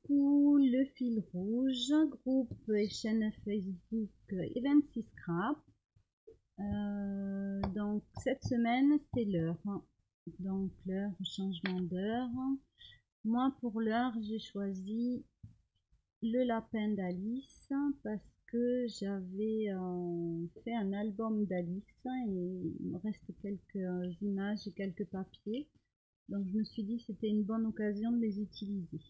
coup, le fil rouge, groupe et chaîne Facebook Event6 Scrap. Donc cette semaine c'est l'heure, donc l'heure, changement d'heure. Moi pour l'heure j'ai choisi le lapin d'Alice parce que j'avais fait un album d'Alice et il me reste quelques images et quelques papiers, donc je me suis dit que c'était une bonne occasion de les utiliser.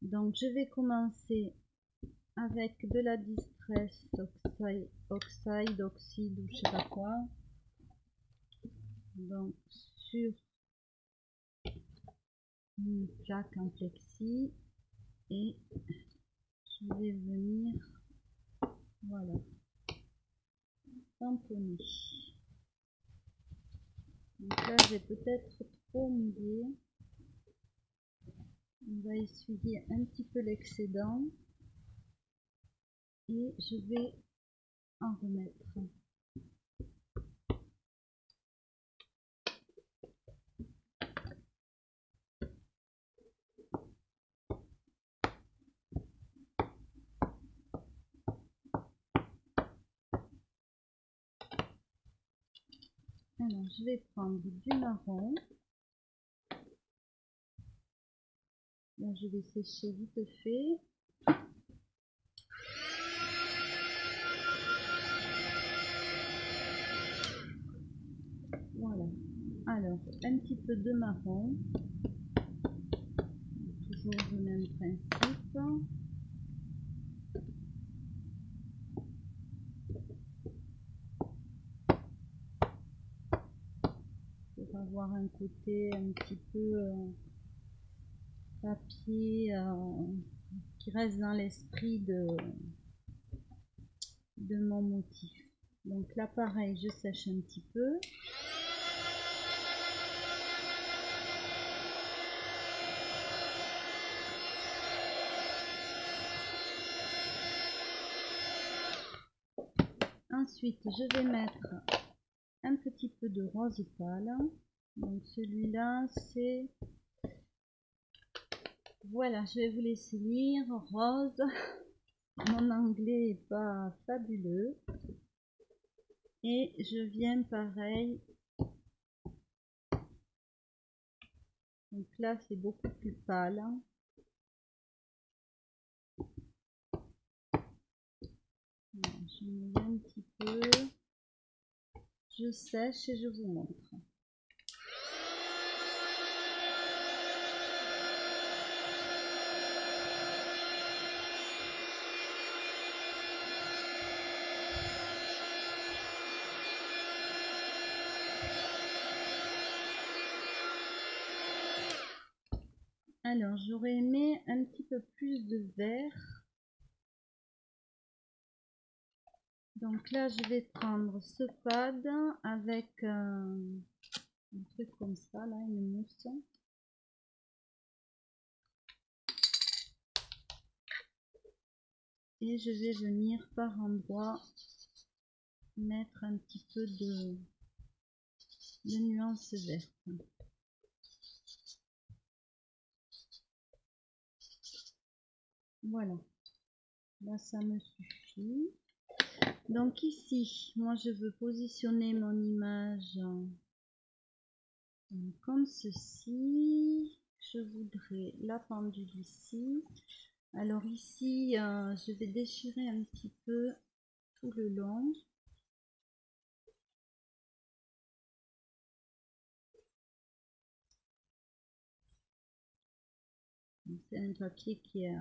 Donc je vais commencer avec de la Distress Oxide ou je sais pas quoi. Donc sur une plaque en plexi et je vais venir, voilà, tamponner. Donc là j'ai peut-être trop mouillé. On va essuyer un petit peu l'excédent et je vais en remettre. Alors je vais prendre du marron. Là je vais sécher vite fait. Voilà. Alors un petit peu de marron. Toujours le même principe. Pour avoir un côté un petit peu papier qui reste dans l'esprit de mon motif. Donc là pareil, je sèche un petit peu. Ensuite je vais mettre un petit peu de rose pâle. Donc celui-là c'est, voilà, je vais vous laisser lire rose. Mon anglais est pas fabuleux. Et je viens pareil. Donc là c'est beaucoup plus pâle. Je mets un petit peu. Je sèche et je vous montre. Alors j'aurais aimé un petit peu plus de vert. Donc là je vais prendre ce pad avec un truc comme ça, là, une mousse. Et je vais venir par endroits mettre un petit peu de nuance verte. Voilà, là ça me suffit. Donc ici, moi je veux positionner mon image comme ceci. Je voudrais la pendule ici. Alors ici, je vais déchirer un petit peu tout le long. C'est un papier qui est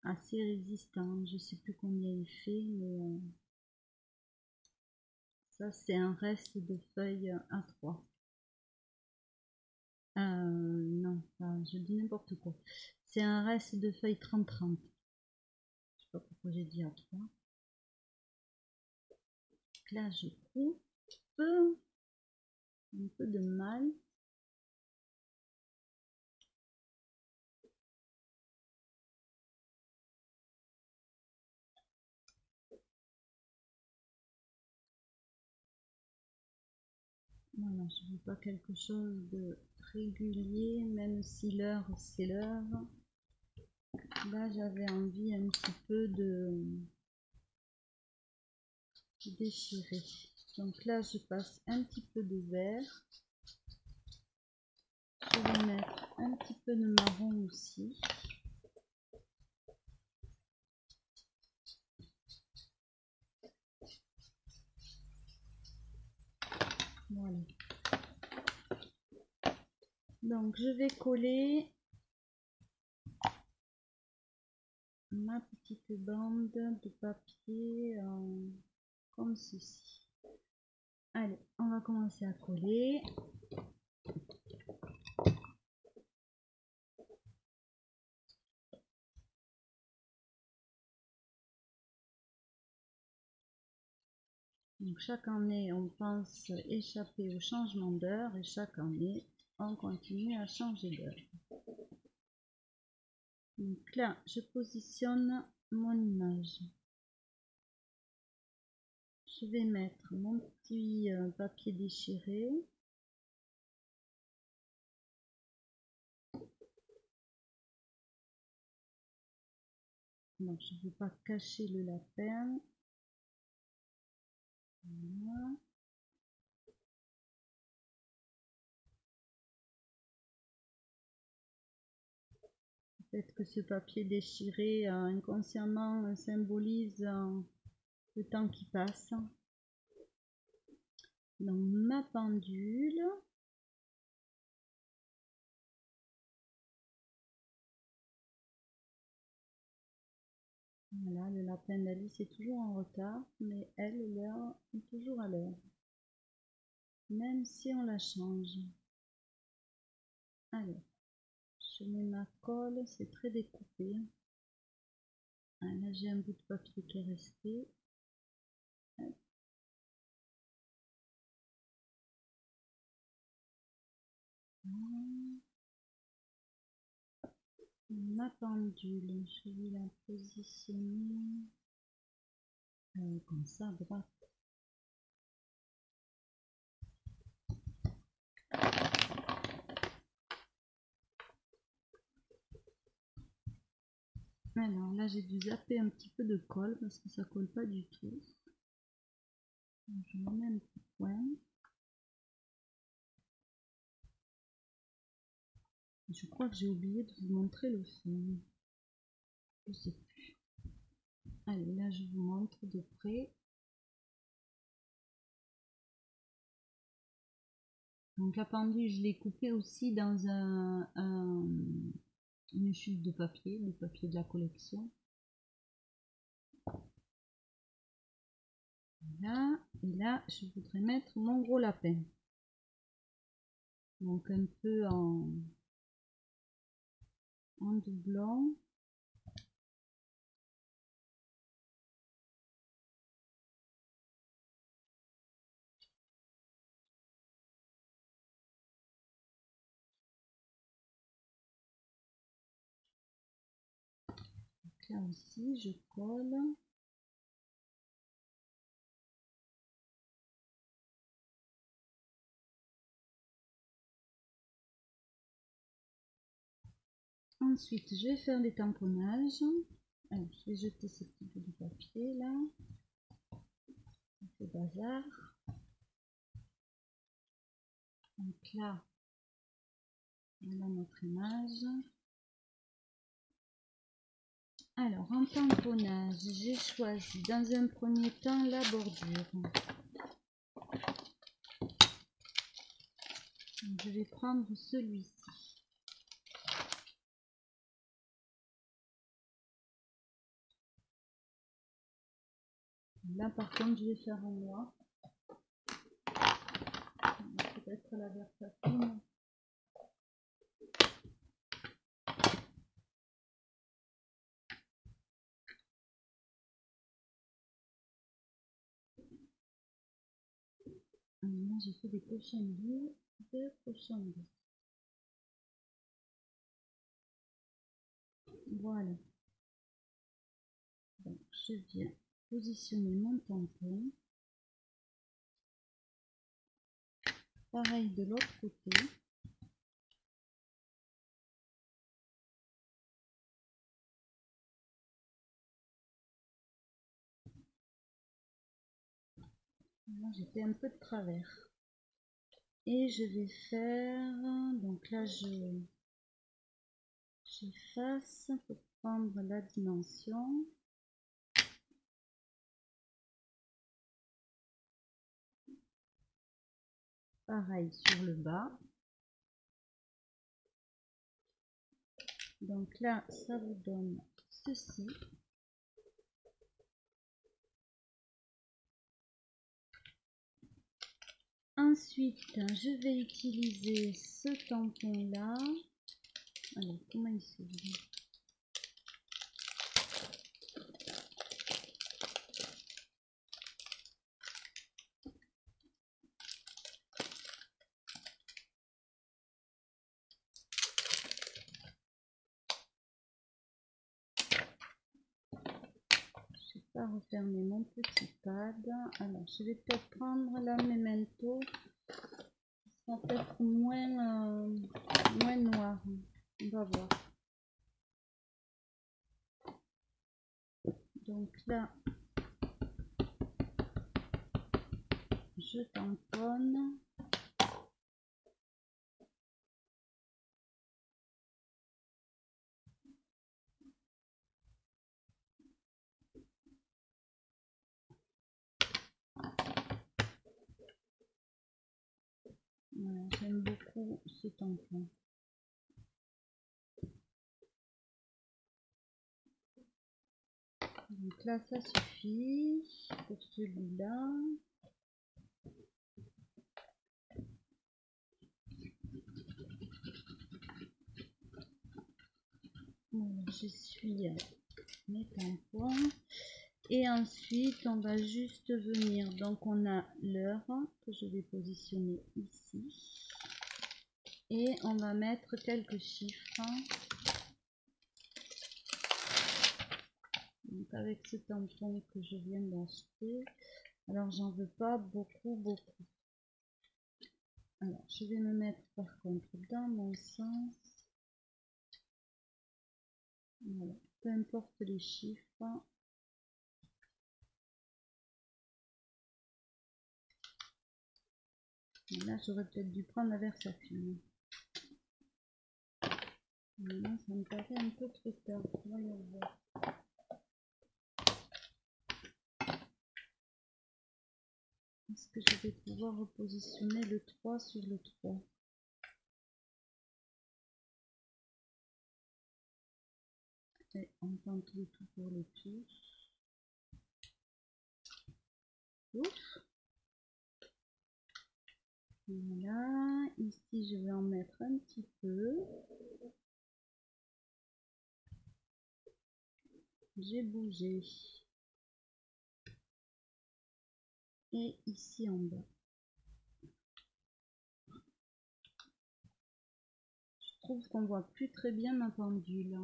assez résistant. Je ne sais plus combien il fait, mais ça c'est un reste de feuilles A3. Non, je dis n'importe quoi. C'est un reste de feuilles 30-30. Je sais pas pourquoi j'ai dit A3. Donc là, je coupe un peu de mal. Voilà, je veux pas quelque chose de régulier, même si l'heure c'est l'heure. Là, j'avais envie un petit peu de déchirer. Donc là, je passe un petit peu de vert. Je vais mettre un petit peu de marron aussi. Voilà. Donc je vais coller ma petite bande de papier comme ceci. Allez, on va commencer à coller. Donc chaque année, on pense échapper au changement d'heure et chaque année, on continue à changer d'heure. Donc là, je positionne mon image. Je vais mettre mon petit papier déchiré. Donc je ne veux pas cacher le lapin. Voilà. Peut-être que ce papier déchiré inconsciemment symbolise le temps qui passe. Donc ma pendule. Voilà, le lapin d'Alice est toujours en retard, mais elle, l'heure est toujours à l'heure. Même si on la change. Alors, je mets ma colle, c'est très découpé. Ah, là, j'ai un bout de papier qui est resté. Ma pendule, je vais la positionner comme ça, à droite. Alors là, j'ai dû zapper un petit peu de colle parce que ça colle pas du tout. Donc, je remets un petit point. Je crois que j'ai oublié de vous montrer le fond. Je sais plus. Allez, là, je vous montre de près. Donc la pendule, je l'ai coupée aussi dans une chute de papier de la collection. Voilà. Et là, je voudrais mettre mon gros lapin. Donc un peu en doublant. Donc là aussi, je colle. Ensuite, je vais faire des tamponnages. Alors, je vais jeter ce petit bout de papier là. C'est bazar. Donc là, voilà notre image. Alors, en tamponnage, j'ai choisi dans un premier temps la bordure. Donc, je vais prendre celui-ci. Là, par contre, je vais faire en noir. Peut-être la versatile. Là, j'ai fait des cochonneries. Voilà. Donc, je viens positionner mon tampon. Pareil de l'autre côté. Là, j'ai fait un peu de travers. Et je vais faire, donc là j'efface pour prendre la dimension. Pareil sur le bas. Donc là, ça vous donne ceci. Ensuite, je vais utiliser ce tampon là. Alors, comment il s'ouvre? Je vais pas refermer mon petit pad. Alors, je vais peut-être prendre la Memento. Ça va peut-être moins noir. On va voir. Donc là, je tamponne. Voilà, j'aime beaucoup ce tampon. Donc là, ça suffit pour celui-là. Voilà, j'essuie mes tampons. Et ensuite, on va juste venir. Donc, on a l'heure que je vais positionner ici. Et on va mettre quelques chiffres. Donc, avec ce tampon que je viens d'acheter. Alors, j'en veux pas beaucoup. Alors, je vais me mettre par contre dans mon sens. Voilà, peu importe les chiffres. Et là, j'aurais peut-être dû prendre la Versafine. Maintenant, ça me paraît un peu trop tard. Voyons voir. Est-ce que je vais pouvoir repositionner le 3 sur le 3? Et on tente le tout pour le tout. Ouf. Voilà, ici je vais en mettre un petit peu. J'ai bougé. Et ici en bas. Je trouve qu'on voit plus très bien ma pendule.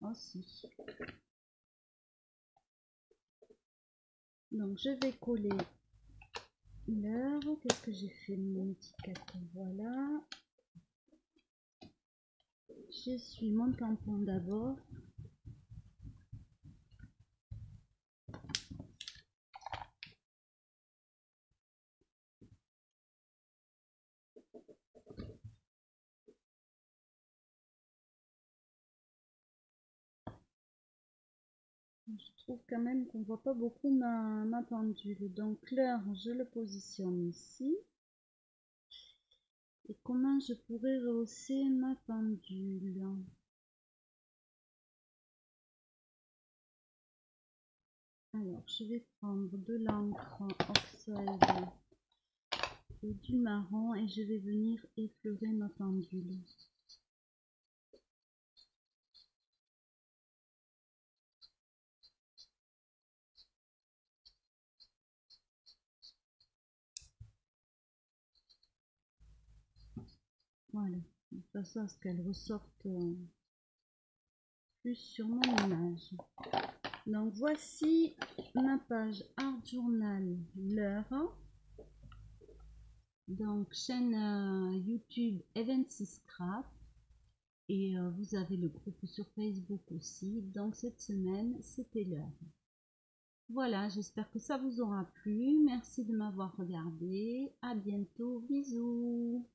Oh si. Donc je vais coller l'heure. Qu'est-ce que j'ai fait mon étiquette? Voilà. Je suis mon tampon d'abord. Je trouve quand même qu'on voit pas beaucoup ma pendule. Donc l'heure, je le positionne ici. Et comment je pourrais rehausser ma pendule? Alors, je vais prendre de l'encre oxyde et du marron et je vais venir effleurer ma pendule. Voilà, de façon à ce qu'elle ressorte plus sur mon image. Donc voici ma page Art Journal, l'heure. Donc chaîne YouTube Event6Craft. Et vous avez le groupe sur Facebook aussi. Donc cette semaine, c'était l'heure. Voilà, j'espère que ça vous aura plu. Merci de m'avoir regardé. À bientôt. Bisous.